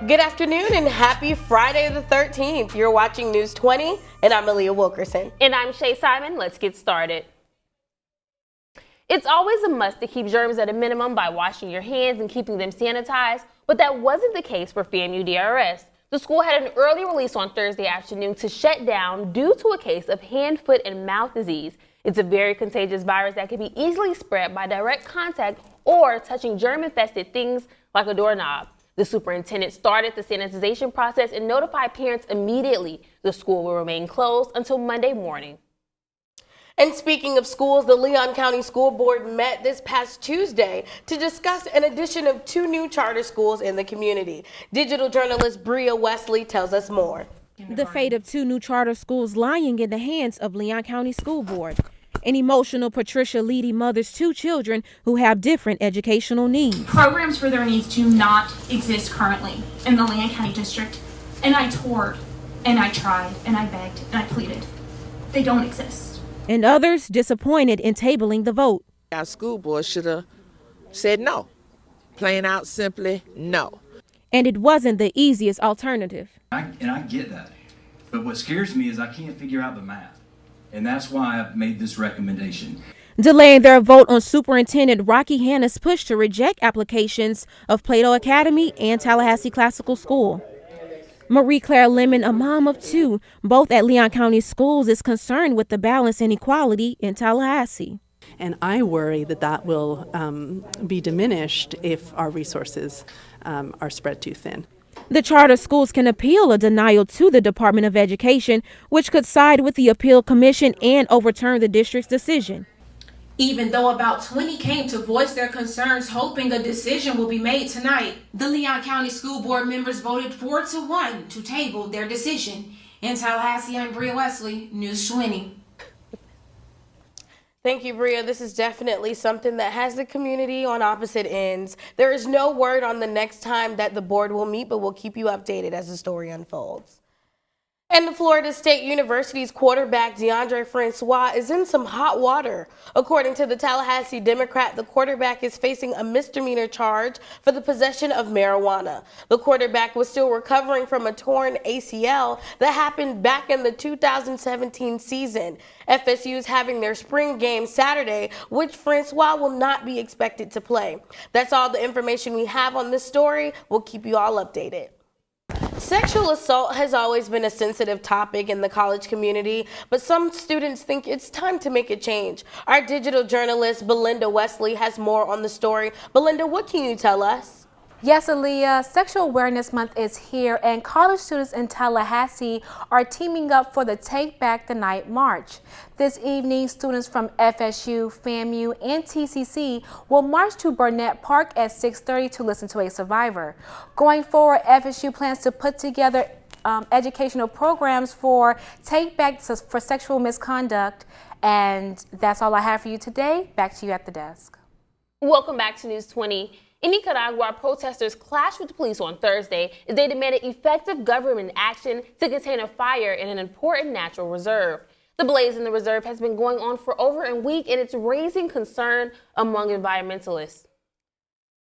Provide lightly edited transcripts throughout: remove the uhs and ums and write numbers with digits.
Good afternoon and happy Friday the 13th. You're watching News 20 and I'm Aaliyah Wilkerson. And I'm Shay Simon. Let's get started. It's always a must to keep germs at a minimum by washing your hands and keeping them sanitized, but that wasn't the case for FAMU DRS. The school had an early release on Thursday afternoon to shut down due to a case of hand, foot, and mouth disease. It's a very contagious virus that can be easily spread by direct contact or touching germ-infested things like a doorknob. The superintendent started the sanitization process and notified parents immediately. The school will remain closed until Monday morning. And speaking of schools, the Leon County School Board met this past Tuesday to discuss an addition of 2 new charter schools in the community. Digital journalist Bria Wesley tells us more. The fate of 2 new charter schools lying in the hands of Leon County School Board. An emotional Patricia Leedy mother's 2 children who have different educational needs. Programs for their needs do not exist currently in the Leon County District. And I toured, and I tried, and I begged, and I pleaded. They don't exist. And others disappointed in tabling the vote. Our school board should have said no. Plain out simply, no. And it wasn't the easiest alternative. I get that. But what scares me is I can't figure out the math. And that's why I've made this recommendation. Delaying their vote on Superintendent Rocky Hanna's push to reject applications of Plato Academy and Tallahassee Classical School. Marie Claire Lemon, a mom of 2, both at Leon County Schools, is concerned with the balance and equality in Tallahassee. And I worry that will be diminished if our resources are spread too thin. The charter schools can appeal a denial to the Department of Education, which could side with the appeal commission and overturn the district's decision. Even though about 20 came to voice their concerns, hoping a decision will be made tonight, the Leon County School Board members voted 4-1 to table their decision. In Tallahassee, I'm Bria Wesley, News 20. Thank you, Bria. This is definitely something that has the community on opposite ends. There is no word on the next time that the board will meet, but we'll keep you updated as the story unfolds. And the Florida State University's quarterback, Deandre Francois, is in some hot water. According to the Tallahassee Democrat, the quarterback is facing a misdemeanor charge for the possession of marijuana. The quarterback was still recovering from a torn ACL that happened back in the 2017 season. FSU is having their spring game Saturday, which Francois will not be expected to play. That's all the information we have on this story. We'll keep you all updated. Sexual assault has always been a sensitive topic in the college community, but some students think it's time to make a change. Our digital journalist, Belinda Wesley, has more on the story. Belinda, what can you tell us? Yes, Aaliyah, Sexual Awareness Month is here, and college students in Tallahassee are teaming up for the Take Back the Night March. This evening, students from FSU, FAMU, and TCC will march to Burnett Park at 6:30 to listen to a survivor. Going forward, FSU plans to put together educational programs for Take Back for sexual misconduct, and that's all I have for you today. Back to you at the desk. Welcome back to News 20. In Nicaragua, protesters clashed with the police on Thursday as they demanded effective government action to contain a fire in an important natural reserve. The blaze in the reserve has been going on for over a week, and it's raising concern among environmentalists.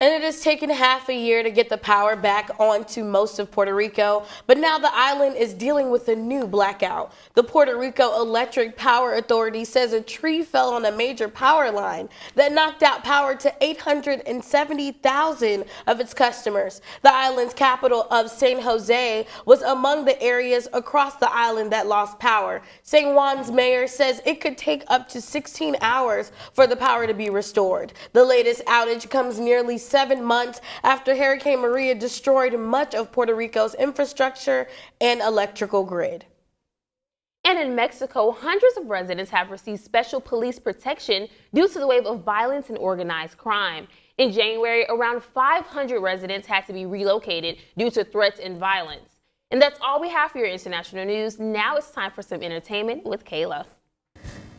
And it has taken half a year to get the power back onto most of Puerto Rico, but now the island is dealing with a new blackout. The Puerto Rico Electric Power Authority says a tree fell on a major power line that knocked out power to 870,000 of its customers. The island's capital of San Jose was among the areas across the island that lost power. San Juan's mayor says it could take up to 16 hours for the power to be restored. The latest outage comes nearly 7 months after Hurricane Maria destroyed much of Puerto Rico's infrastructure and electrical grid. And in Mexico, hundreds of residents have received special police protection due to the wave of violence and organized crime. In January, around 500 residents had to be relocated due to threats and violence. And that's all we have for your international news. Now it's time for some entertainment with Kayla.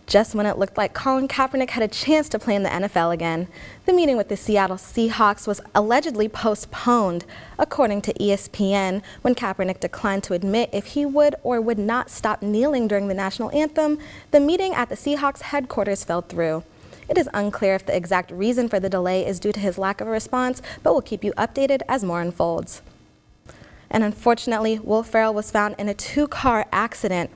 Just when it looked like Colin Kaepernick had a chance to play in the NFL again, the meeting with the Seattle Seahawks was allegedly postponed, according to ESPN, when Kaepernick declined to admit if he would or would not stop kneeling during the national anthem. The meeting at the Seahawks headquarters fell through. It is unclear if the exact reason for the delay is due to his lack of a response, but we'll keep you updated as more unfolds. And unfortunately, Will Ferrell was found in a two-car accident.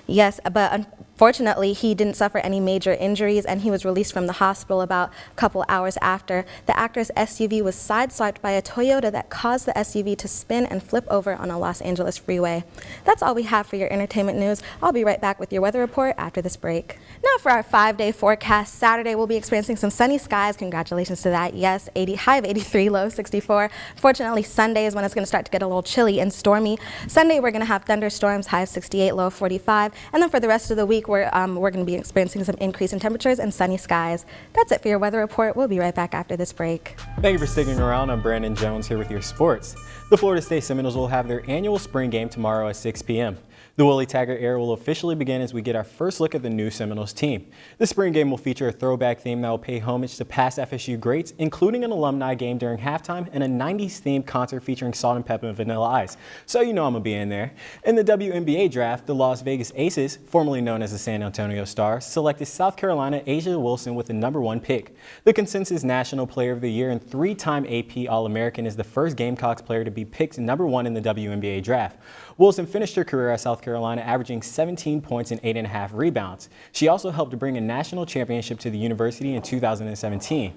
Yes, but unfortunately, he didn't suffer any major injuries, and he was released from the hospital about a couple hours after. The actor's SUV was sideswiped by a Toyota that caused the SUV to spin and flip over on a Los Angeles freeway. That's all we have for your entertainment news. I'll be right back with your weather report after this break. Now for our 5-day forecast. Saturday, we'll be experiencing some sunny skies. Congratulations to that. Yes, high of 83, low of 64. Fortunately, Sunday is when it's going to start to get a little chilly and stormy. Sunday, we're going to have thunderstorms, high of 68, low of 45. And then for the rest of the week, we're going to be experiencing some increase in temperatures and sunny skies. That's it for your weather report. We'll be right back after this break. Thank you for sticking around. I'm Brandon Jones here with your sports. The Florida State Seminoles will have their annual spring game tomorrow at 6 p.m. The Willie Taggart era will officially begin as we get our first look at the new Seminoles team. The spring game will feature a throwback theme that will pay homage to past FSU greats, including an alumni game during halftime and a 90s-themed concert featuring Salt and Pepper and Vanilla Ice. So you know I'm going to be in there. In the WNBA draft, the Las Vegas Aces, formerly known as the San Antonio Stars, selected South Carolina Asia Wilson with the #1 pick. The consensus National Player of the Year and 3-time AP All-American is the first Gamecocks player to be picked #1 in the WNBA draft. Wilson finished her career at South Carolina, averaging 17 points and 8.5 rebounds. She also helped to bring a national championship to the university in 2017.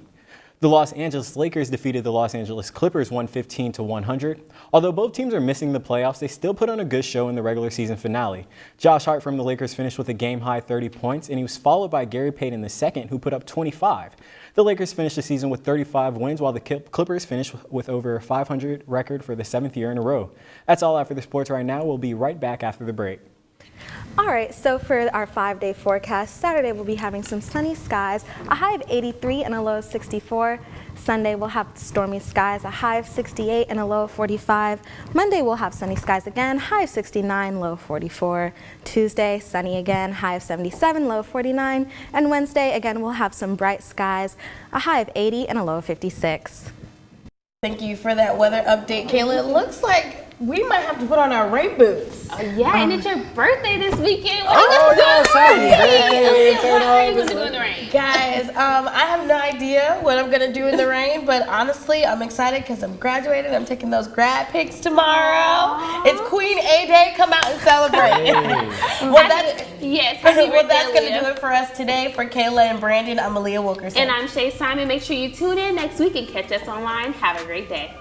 The Los Angeles Lakers defeated the Los Angeles Clippers 115-100. Although both teams are missing the playoffs, they still put on a good show in the regular season finale. Josh Hart from the Lakers finished with a game-high 30 points, and he was followed by Gary Payton II, who put up 25. The Lakers finished the season with 35 wins, while the Clippers finished with over a 500 record for the 7th year in a row. That's all out for the sports right now. We'll be right back after the break. All right, so for our 5-day forecast, Saturday we'll be having some sunny skies, a high of 83 and a low of 64. Sunday we'll have stormy skies, a high of 68 and a low of 45. Monday we'll have sunny skies again, high of 69, low of 44. Tuesday, sunny again, high of 77, low of 49. And Wednesday, again, we'll have some bright skies, a high of 80 and a low of 56. Thank you for that weather update, Kayla. It looks like we might have to put on our rain boots. Yeah, and it's your birthday this weekend. What are you going to do in the rain? Guys, I have no idea what I'm going to do in the rain, but honestly, I'm excited because I'm graduating. I'm taking those grad pics tomorrow. Aww. It's Queen A Day. Come out and celebrate. That's going to do it for us today. For Kayla and Brandon, I'm Aaliyah Wilkerson. And I'm Shay Simon. Make sure you tune in next week and catch us online. Have a great day.